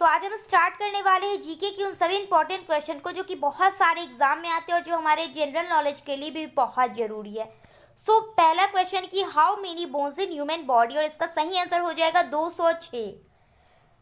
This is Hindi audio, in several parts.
आज हम स्टार्ट करने वाले हैं जीके के उन सभी इंपॉर्टेंट क्वेश्चन को जो कि बहुत सारे एग्जाम में आते हैं और जो हमारे जनरल नॉलेज के लिए भी बहुत जरूरी है। पहला क्वेश्चन कि how many bones in human body, और इसका सही आंसर हो जाएगा 206।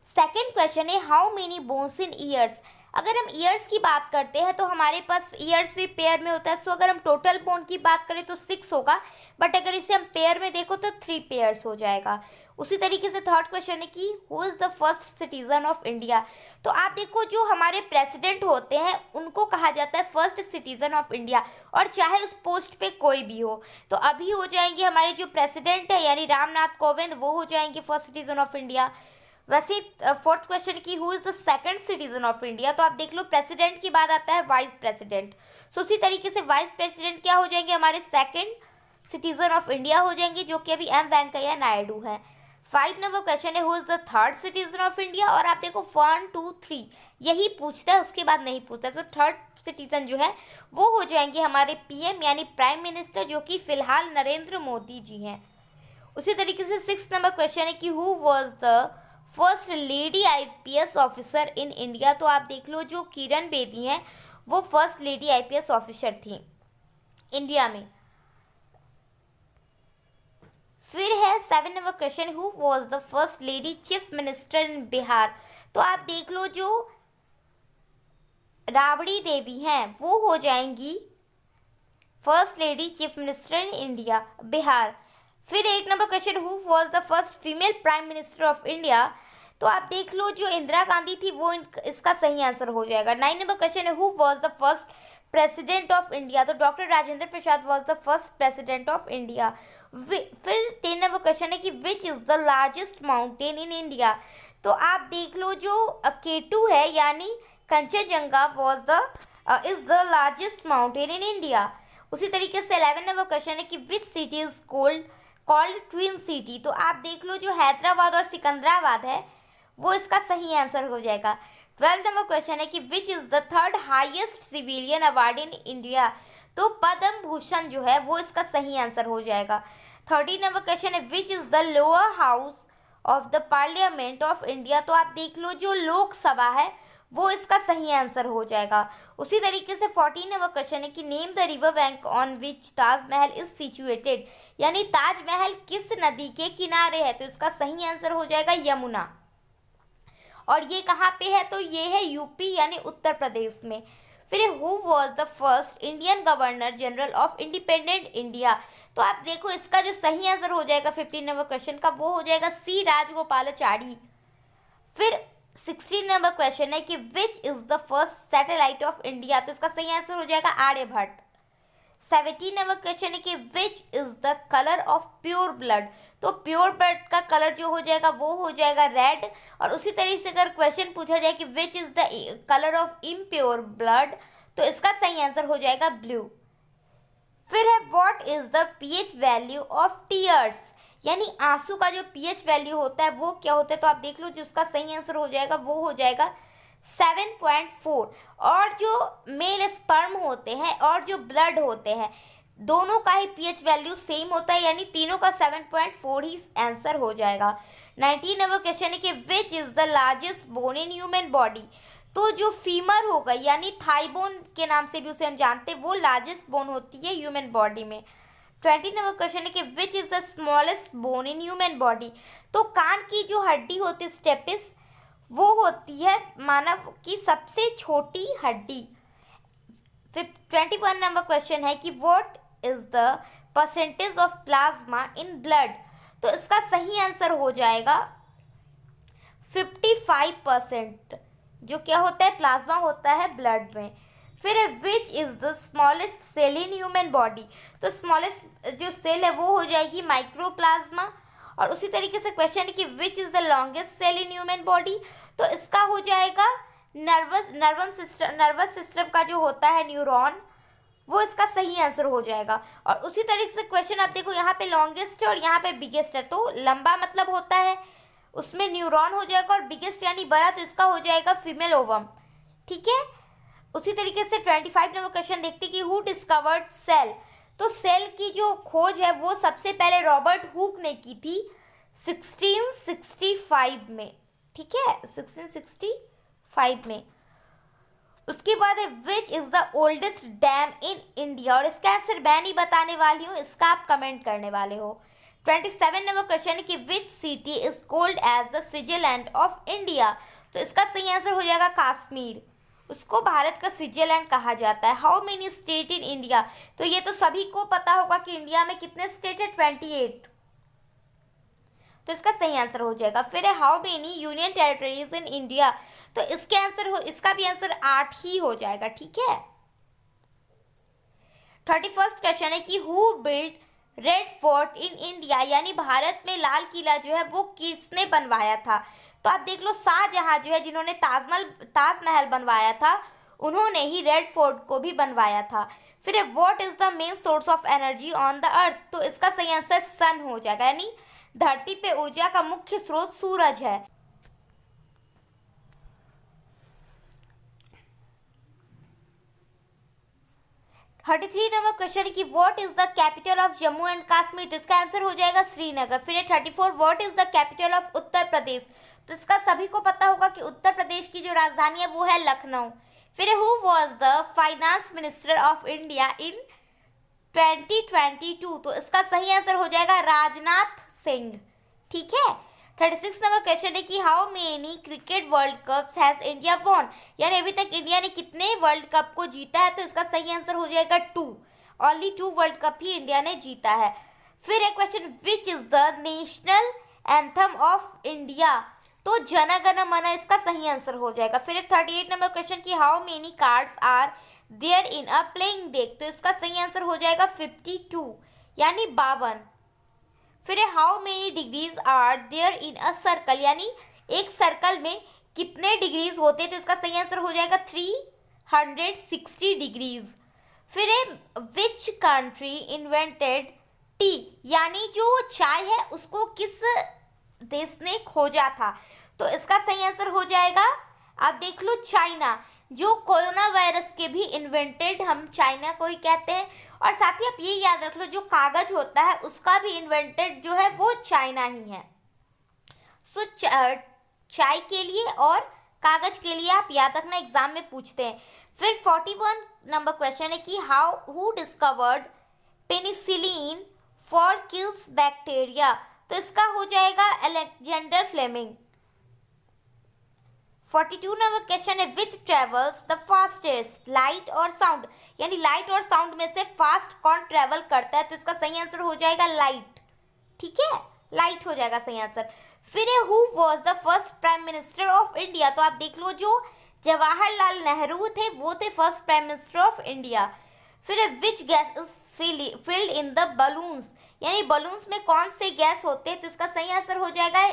सेकेंड क्वेश्चन है how many bones in years. अगर हम ईयर्स की बात करते हैं तो हमारे पास ईयर्स भी पेयर में होता है। अगर हम टोटल बोन की बात करें तो 6 होगा, बट अगर इसे हम पेयर में देखो तो 3 पेयर्स हो जाएगा। उसी तरीके से थर्ड क्वेश्चन है कि who is the first citizen of India. तो आप देखो जो हमारे प्रेसिडेंट होते हैं उनको कहा जाता है फर्स्ट सिटीजन ऑफ इंडिया, और चाहे उस पोस्ट पे कोई भी हो। तो अभी हो जाएंगे हमारे जो प्रेसिडेंट है यानी रामनाथ कोविंद, वो हो जाएंगे फर्स्ट सिटीजन ऑफ इंडिया। वैसे फोर्थ क्वेश्चन की who is the second citizen of India, तो आप देख लो प्रेसिडेंट के बाद आता है वाइस प्रेसिडेंट। उसी तरीके से वाइस प्रेसिडेंट क्या हो जाएंगे, हमारे सेकंड सिटीजन ऑफ इंडिया हो जाएंगे, जो कि अभी एम वेंकैया नायडू है। 5 नंबर क्वेश्चन है who is the third citizen of India, और आप देखो 1 2 3 यही पूछता है, उसके बाद नहीं पूछता है। तो थर्ड सिटीजन जो है वो हो जाएंगे हमारे पीएम यानी प्राइम मिनिस्टर, जो कि फिलहाल नरेंद्र मोदी जी हैं। उसी तरीके से 6 नंबर क्वेश्चन है कि who was the first lady IPS officer in India. तो आप देख लो जो किरण बेदी हैं वो फर्स्ट लेडी आईपीएस ऑफिसर थी इंडिया में। फिर है 7 number question who was the first lady chief minister in Bihar. तो आप देख लो जो राबड़ी देवी हैं वो हो जाएंगी first lady chief minister in India Bihar. फिर 8 number question who was the first female prime minister of India. तो आप देख लो जो इंदिरा गांधी थी वो इसका सही आंसर हो जाएगा। 9 नंबर क्वेश्चन है who was the first president of India. तो doctor Rajendra Prasad was the first president of India. फिर 10 नंबर क्वेश्चन है कि which is the largest mountain in India. तो आप देख लो जो केटू है यानी Kanchenjunga was the is the largest mountain in India. उसी तरीके से 11 नंबर क्वेश्चन है कि which city is called twin city. तो आप देख लो जो हैदराबाद और सिकंदराबाद है वो इसका सही आंसर हो जाएगा। 12 नंबर क्वेश्चन है कि which is the third highest civilian award in India. तो पद्म भूषण जो है वो इसका सही आंसर हो जाएगा। 13 नंबर क्वेश्चन है which is the lower house of the parliament of India. तो आप देख लो जो लोकसभा है वो इसका सही आंसर हो जाएगा। उसी तरीके से 14 नंबर क्वेश्चन है कि name the river bank on which Taj Mahal is situated, यानी ताजमहल किस नदी के किनारे है। तो इसका सही आंसर हो जाएगा यमुना। और ये कहाँ पे है, तो ये है यूपी यानी उत्तर प्रदेश में। फिर who was the first Indian governor general of independent India. तो आप देखो इसका जो सही आंसर हो जाएगा 15 नंबर क्वेश्चन का वो हो जाएगा सी राजगोपालाचारी। फिर 16 नंबर क्वेश्चन है कि which is the first satellite of India. तो इसका सही आंसर हो जाएगा आर्यभट्ट। 17 नंबर क्वेश्चन है कि which is the colour of pure blood. तो प्योर ब्लड का कलर जो हो जाएगा वो हो जाएगा रेड। और उसी तरीके से अगर क्वेश्चन पूछा जाए कि which is the colour of impure blood, तो इसका सही आंसर हो जाएगा ब्लू। फिर है what is the pH value of tears, यानी आंसू का जो पीएच वैल्यू होता है वो क्या होता है। तो आप देख लो जो उसका सही आंसर हो जाएगा वो हो जाएगा 7.4। और जो मेल स्पर्म होते हैं और जो ब्लड होते हैं दोनों का ही पीएच वैल्यू सेम होता है, यानी तीनों का 7.4 ही आंसर हो जाएगा। 19 नंबर क्वेश्चन है कि which is the largest bone in human body. तो जो फीमर हो गई यानी थाई बोन के नाम से भी उसे हम जानते हैं वो लार्जेस्ट बोन होती है ह्यूमन बॉडी में। 20 नंबर क्वेश्चन है कि which is the smallest bone in human body. तो कान की जो हड्डी होती है स्टेपिस वो होती है मानव की सबसे छोटी हड्डी। 21 नंबर क्वेश्चन है कि what is the percentage of plasma in blood. तो इसका सही आंसर हो जाएगा 55%, जो क्या होता है प्लाज्मा होता है ब्लड में। फिर है which is the smallest cell in human body. तो स्मॉलेस्ट जो सेल है वो हो जाएगी माइक्रोप्लाज्मा। और उसी तरीके से क्वेश्चन है कि which is the longest cell in human body. तो इसका हो जाएगा नर्वस सिस्टम का जो होता है न्यूरॉन, वो इसका सही आंसर हो जाएगा। और उसी तरीके से क्वेश्चन आप देखो यहाँ पे लॉन्गेस्ट है और यहाँ पे बिगेस्ट है, तो लंबा मतलब होता है उसमें न्यूरॉन हो जाएगा, और बिगेस्ट यानी बड़ा, तो इसका हो जाएगा फीमेल ओवम। ठीक है। उसी तरीके से 25 नंबर क्वेश्चन देखते कि हु डिस्कवर्ड सेल। तो सेल की जो खोज है वो सबसे पहले रॉबर्ट हुक ने की थी 1665 में। ठीक है, 1665 में। उसके बाद है which is the oldest dam in India, और इसका आंसर मैं नहीं बताने वाली हूँ, इसका आप कमेंट करने वाले हो। 27 नंबर क्वेश्चन है कि which city is called as the Switzerland of India, तो इसका सही आंसर हो जाएगा कश्मीर, उसको भारत का स्विट्जरलैंड कहा जाता है। How many state in India, तो ये तो सभी को पता होगा कि इंडिया में कितने स्टेट है, 28, तो इसका सही आंसर हो जाएगा। फिर है how many union territories in India, तो इसके आंसर हो, इसका भी आंसर 8 ही हो जाएगा, ठीक है। 31st क्वेश्चन है कि who build red fort in India, यानी भारत में लाल किला जो है वो किसने बनवाया था, तो आप देख लो शाहजहां जो है जिन्होंने ताजमहल बनवाया था, उन्होंने ही रेड फोर्ट को भी बनवाया था। फिर है what is the main source of energy on the earth, तो इसका सही आंसर सन हो जाएगा, यानी धरती पे ऊर्जा का मुख्य स्रोत सूरज है। 33 नंबर क्वेश्चन की what is the capital of Jammu and Kashmir, तो इसका आंसर हो जाएगा श्रीनगर। फिर 34 what is the capital of Uttar Pradesh, तो इसका सभी को पता होगा कि उत्तर प्रदेश की जो राजधानी है वो है लखनऊ। फिर who was the finance minister of India in 2022, तो इसका सही आंसर हो जाएगा राजनाथ सिंह, ठीक है। 36 नंबर क्वेश्चन है कि how many cricket world cups has India won, यानी अभी तक इंडिया ने कितने वर्ल्ड कप को जीता है, तो इसका सही आंसर हो जाएगा 2, ओनली 2 वर्ल्ड कप ही इंडिया ने जीता है। फिर एक question which is the national anthem of India, तो जन गण मन, इसका सही आंसर हो जाएगा। फिर एक 38 नंबर क्वेश्चन की how many cards are there in a playing deck, तो इसका सही आंसर हो जाएगा 52, यानी 52। फिर how many degrees are there in a circle, यानी एक सर्कल में कितने डिग्रीज होते हैं, तो इसका सही आंसर हो जाएगा 360 डिग्रीज। फिर विच कंट्री इन्वेंटेड टी, यानी जो चाय है उसको किस देश ने खोजा था, तो इसका सही आंसर हो जाएगा, आप देख लो, चाइना। जो कोरोना वायरस के भी इन्वेंटेड हम चाइना को ही कहते हैं। और साथ ही आप ये याद रख लो, जो कागज होता है उसका भी इन्वेंटेड जो है वो चाइना ही है। सो चाय के लिए और कागज के लिए आप याद रखना, एग्जाम में पूछते हैं। फिर 41 नंबर क्वेश्चन है कि who discovered penicillin for kills bacteria, तो इसका हो जाएगा अलेक्जेंडर फ्लेमिंग। 42 नंबर क्वेश्चन है विच ट्रेवल्स द फास्टेस्ट, लाइट और साउंड, यानी लाइट और साउंड में से फास्ट कौन ट्रेवल करता है, तो इसका सही आंसर हो जाएगा लाइट, ठीक है, लाइट हो जाएगा सही आंसर। फिर who was the first prime minister of India, तो आप देख लो, जो जवाहरलाल नेहरू थे वो थे first prime minister of India. फिर which gas is filled in the balloons, यानी बलून्स में कौन से गैस होते हैं, तो इसका सही आंसर हो जाएगा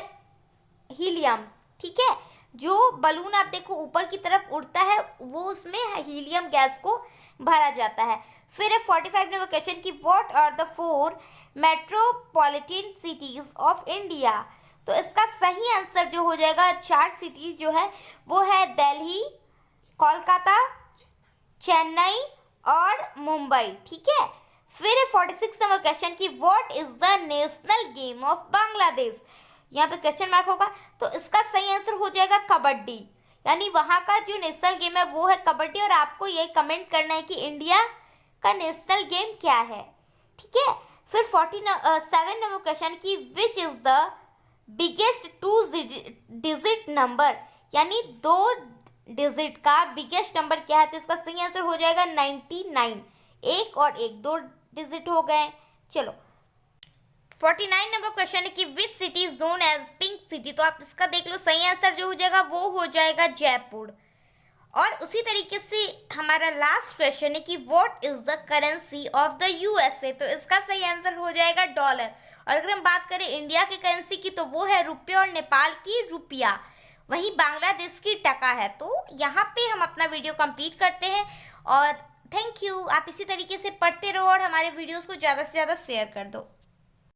हीलियम, ठीक है। जो बलून आप देखो ऊपर की तरफ उड़ता है वो उसमें हीलियम गैस को भरा जाता है। फिर 45 नंबर क्वेश्चन की what are the 4 metropolitan cities of India, तो इसका सही आंसर जो हो जाएगा 4 सिटीज जो है वो है दिल्ली, कोलकाता, चेन्नई और मुंबई, ठीक है। फिर 46 नंबर क्वेश्चन की what is the national game of Bangladesh, यहाँ पे क्वेश्चन मार्क होगा, तो इसका सही आंसर हो जाएगा कबड्डी, यानी वहाँ का जो नेशनल गेम है वो है कबड्डी। और आपको ये कमेंट करना है कि इंडिया का नेशनल गेम क्या है, ठीक है। फिर 47 नंबर क्वेश्चन की विच is the biggest 2 digit number, यानी 2 डिजिट का बिगेस्ट नंबर क्या है, तो इसका सही आंसर हो जाएगा 99, 1 और 1 2 डिजिट हो गए। चलो 49 नंबर क्वेश्चन है कि which city is known as pink city, तो आप इसका देख लो, सही आंसर जो हो जाएगा वो हो जाएगा जयपुर। और उसी तरीके से हमारा लास्ट क्वेश्चन है कि what is the currency of the USA, तो इसका सही आंसर हो जाएगा डॉलर। और अगर हम बात करें इंडिया की करेंसी की तो वो है रुपये और नेपाल की रुपया, वहीं बांग्लादेश की टका है। तो यहाँ पे हम अपना वीडियो कंप्लीट करते हैं और थैंक यू। आप इसी तरीके से पढ़ते रहो और हमारे वीडियोस को ज़्यादा से ज़्यादा शेयर कर दो।